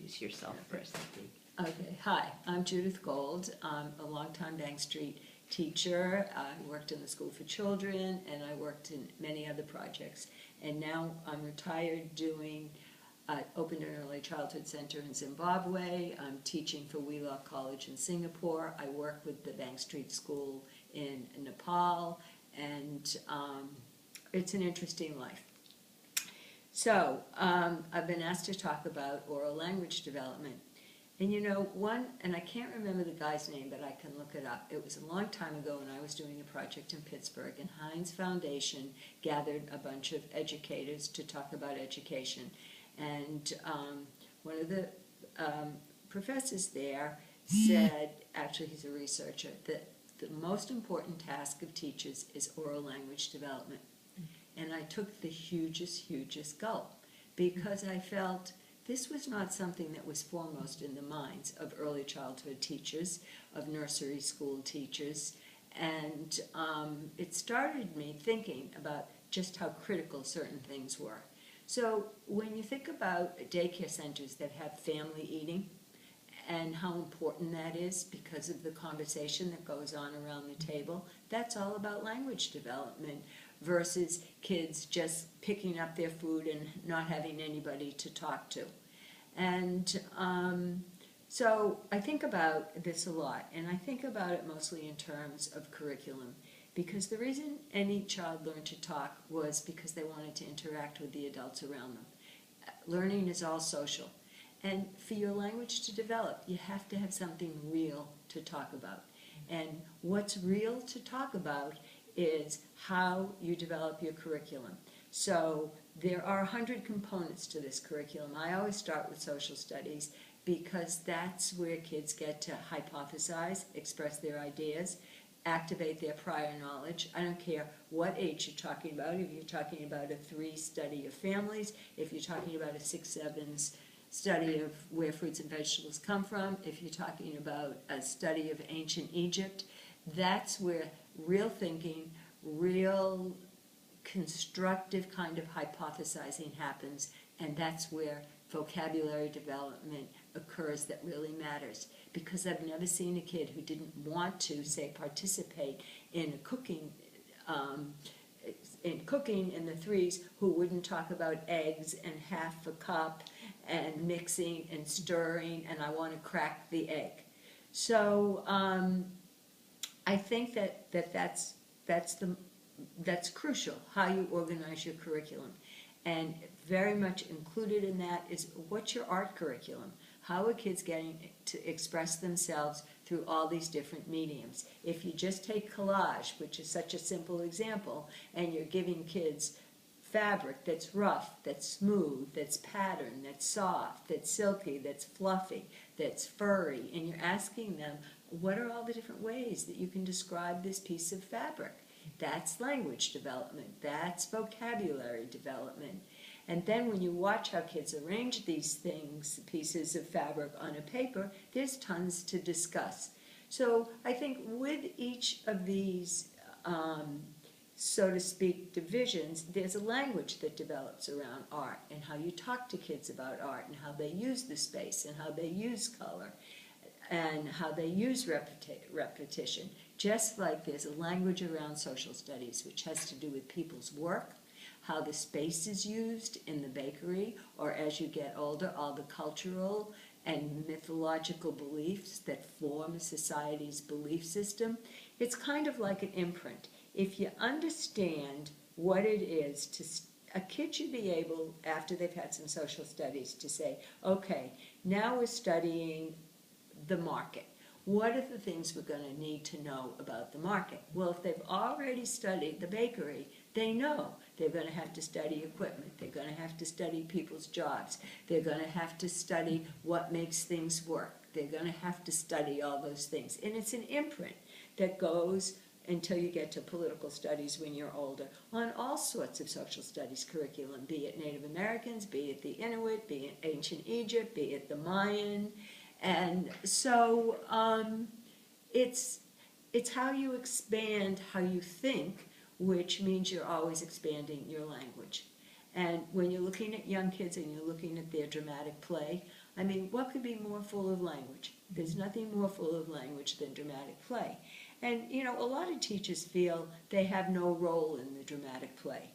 introduce yourself first, I think. Okay, hi, I'm Judith Gold. I'm a longtime Bank Street teacher. I worked in the School for Children, and I worked in many other projects. And now I'm retired doing Open and Early Childhood Center in Zimbabwe. I'm teaching for Wheelock College in Singapore. I work with the Bank Street School in Nepal, and it's an interesting life. So, I've been asked to talk about oral language development. And you know, and I can't remember the guy's name, but I can look it up. It was a long time ago when I was doing a project in Pittsburgh, and Heinz Foundation gathered a bunch of educators to talk about education. And one of the professors there said, actually he's a researcher, that the most important task of teachers is oral language development. And I took the hugest gulp, because I felt this was not something that was foremost in the minds of early childhood teachers, of nursery school teachers, and it started me thinking about just how critical certain things were. So when you think about daycare centers that have family eating, and how important that is because of the conversation that goes on around the table, that's all about language development versus kids just picking up their food and not having anybody to talk to. And so I think about this a lot, and I think about it mostly in terms of curriculum, because the reason any child learned to talk was because they wanted to interact with the adults around them. Learning is all social. And for your language to develop, you have to have something real to talk about. And what's real to talk about is how you develop your curriculum. So there are 100 components to this curriculum. I always start with social studies because that's where kids get to hypothesize, express their ideas, activate their prior knowledge. I don't care what age you're talking about. If you're talking about a 3 study of families, if you're talking about a 6-7's study of where fruits and vegetables come from, if you're talking about a study of ancient Egypt, that's where real thinking, real constructive kind of hypothesizing happens, and that's where vocabulary development occurs that really matters. Because I've never seen a kid who didn't want to, say, participate in a cooking in the 3s who wouldn't talk about eggs and half a cup and mixing and stirring and I want to crack the egg. So I think that's crucial, how you organize your curriculum. And very much included in that is what's your art curriculum? How are kids getting to express themselves through all these different mediums? If you just take collage, which is such a simple example, and you're giving kids fabric that's rough, that's smooth, that's patterned, that's soft, that's silky, that's fluffy, that's furry, and you're asking them, what are all the different ways that you can describe this piece of fabric? That's language development, that's vocabulary development. And then when you watch how kids arrange these things, pieces of fabric on a paper, there's tons to discuss. So I think with each of these, so to speak, divisions, there's a language that develops around art and how you talk to kids about art and how they use the space and how they use color and how they use repetition. Just like there's a language around social studies, which has to do with people's work, how the space is used in the bakery, or as you get older, all the cultural and mythological beliefs that form a society's belief system. It's kind of like an imprint. If you understand what it is a kid should be able, after they've had some social studies, to say, okay, now we're studying the market. What are the things we're going to need to know about the market? Well, if they've already studied the bakery, they know they're going to have to study equipment. They're going to have to study people's jobs. They're going to have to study what makes things work. They're going to have to study all those things. And it's an imprint that goes until you get to political studies when you're older, on all sorts of social studies curriculum, be it Native Americans, be it the Inuit, be it ancient Egypt, be it the Mayan. And so it's how you expand how you think, which means you're always expanding your language. And when you're looking at young kids and you're looking at their dramatic play, I mean, what could be more full of language? There's nothing more full of language than dramatic play. And, you know, a lot of teachers feel they have no role in the dramatic play.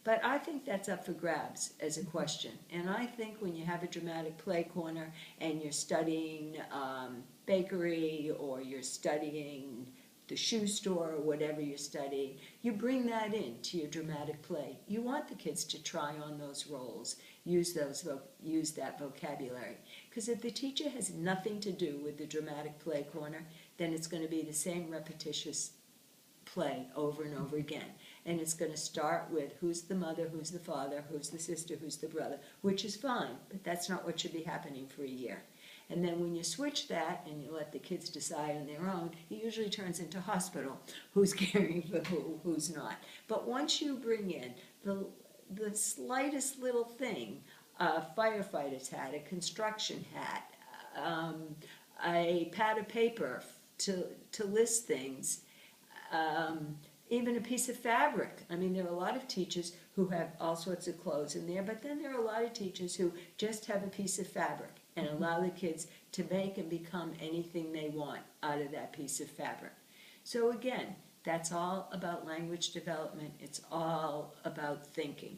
But I think that's up for grabs as a question. And I think when you have a dramatic play corner and you're studying bakery, or you're studying the shoe store, or whatever you're studying, you bring that into your dramatic play. You want the kids to try on those roles, use that vocabulary. Because if the teacher has nothing to do with the dramatic play corner, then it's going to be the same repetitious play over and over again. And it's going to start with who's the mother, who's the father, who's the sister, who's the brother, which is fine, but that's not what should be happening for a year. And then when you switch that and you let the kids decide on their own, it usually turns into hospital, who's caring for who, who's not. But once you bring in the slightest little thing, a firefighter's hat, a construction hat, a pad of paper to list things, even a piece of fabric. I mean, there are a lot of teachers who have all sorts of clothes in there, but then there are a lot of teachers who just have a piece of fabric and allow the kids to make and become anything they want out of that piece of fabric. So again, that's all about language development. It's all about thinking.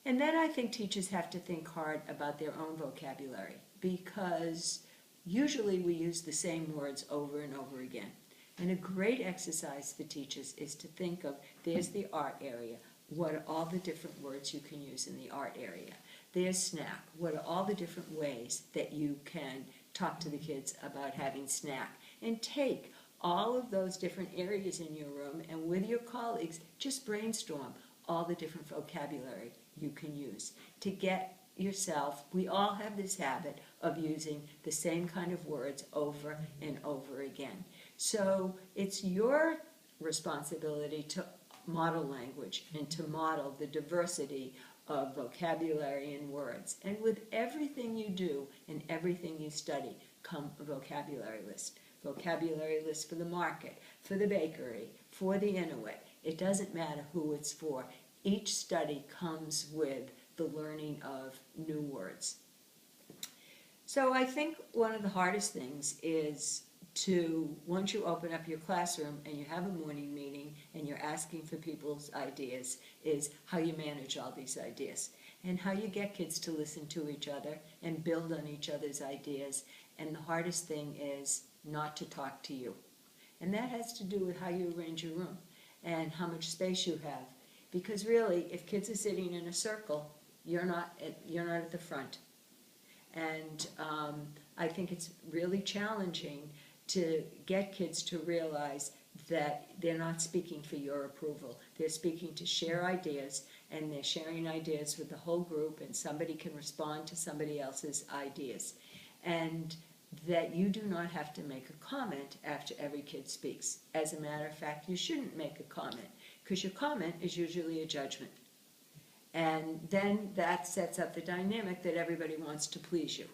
And then I think teachers have to think hard about their own vocabulary, because usually we use the same words over and over again. And a great exercise for teachers is to think of, there's the art area. What are all the different words you can use in the art area? There's snack. What are all the different ways that you can talk to the kids about having snack? And take all of those different areas in your room, and with your colleagues, just brainstorm all the different vocabulary you can use to get yourself, we all have this habit of using the same kind of words over and over again. So it's your responsibility to model language and to model the diversity of vocabulary and words. And with everything you do and everything you study, come a vocabulary list. Vocabulary list for the market, for the bakery, for the Inuit. It doesn't matter who it's for. Each study comes with the learning of new words. So I think one of the hardest things is to, once you open up your classroom and you have a morning meeting and you're asking for people's ideas, is how you manage all these ideas and how you get kids to listen to each other and build on each other's ideas. And the hardest thing is not to talk to you. And that has to do with how you arrange your room and how much space you have. Because really, if kids are sitting in a circle, you're not at the front. And I think it's really challenging to get kids to realize that they're not speaking for your approval. They're speaking to share ideas, and they're sharing ideas with the whole group, and somebody can respond to somebody else's ideas. And that you do not have to make a comment after every kid speaks. As a matter of fact, you shouldn't make a comment, because your comment is usually a judgment. And then that sets up the dynamic that everybody wants to please you.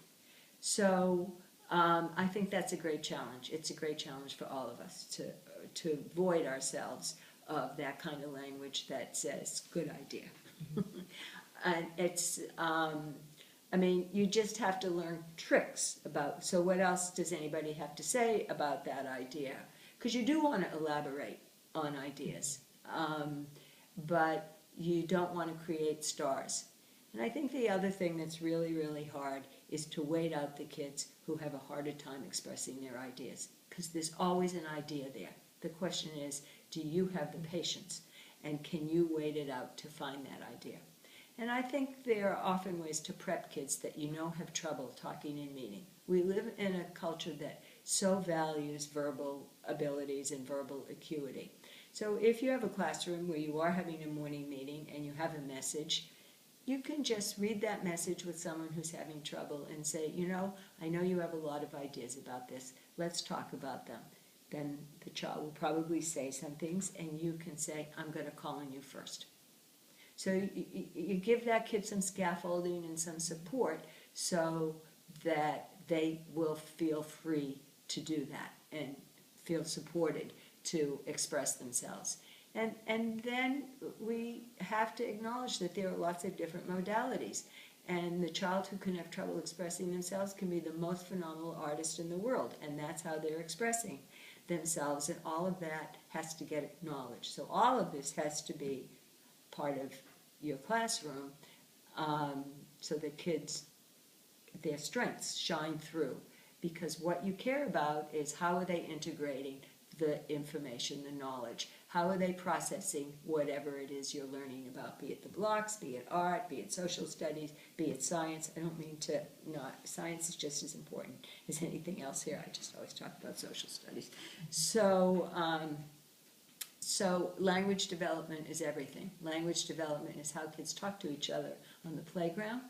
So I think that's a great challenge. It's a great challenge for all of us to void ourselves of that kind of language that says, good idea. And it's, I mean, you just have to learn tricks about, so what else does anybody have to say about that idea? Because you do want to elaborate on ideas, but you don't want to create stars. And I think the other thing that's really, really hard is to wait out the kids who have a harder time expressing their ideas, because there's always an idea there. The question is, do you have the patience, and can you wait it out to find that idea? And I think there are often ways to prep kids that you know have trouble talking in meeting. We live in a culture that so values verbal abilities and verbal acuity. So if you have a classroom where you are having a morning meeting and you have a message, you can just read that message with someone who's having trouble and say, you know you have a lot of ideas about this. Let's talk about them. Then the child will probably say some things, and you can say, I'm going to call on you first. So you give that kid some scaffolding and some support so that they will feel free to do that and feel supported to express themselves. And then we have to acknowledge that there are lots of different modalities. And the child who can have trouble expressing themselves can be the most phenomenal artist in the world, and that's how they're expressing themselves, and all of that has to get acknowledged. So all of this has to be part of your classroom, so that kids, their strengths shine through. Because what you care about is how are they integrating the information, the knowledge. How are they processing whatever it is you're learning about, be it the blocks, be it art, be it social studies, be it science. I don't mean to not, science is just as important as anything else here. I just always talk about social studies. So, so language development is everything. Language development is how kids talk to each other on the playground.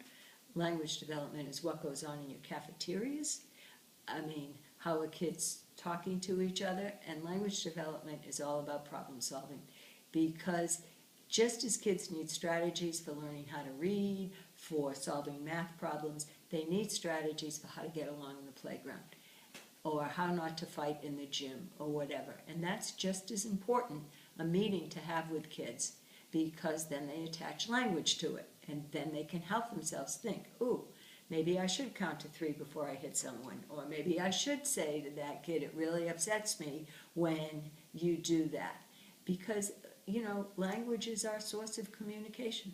Language development is what goes on in your cafeterias. I mean, how are kids talking to each other? And language development is all about problem solving, because just as kids need strategies for learning how to read, for solving math problems, they need strategies for how to get along in the playground, or how not to fight in the gym, or whatever. And that's just as important a meeting to have with kids, because then they attach language to it, and then they can help themselves think, ooh, maybe I should count to 3 before I hit someone, or maybe I should say to that kid, it really upsets me when you do that. Because, you know, language is our source of communication.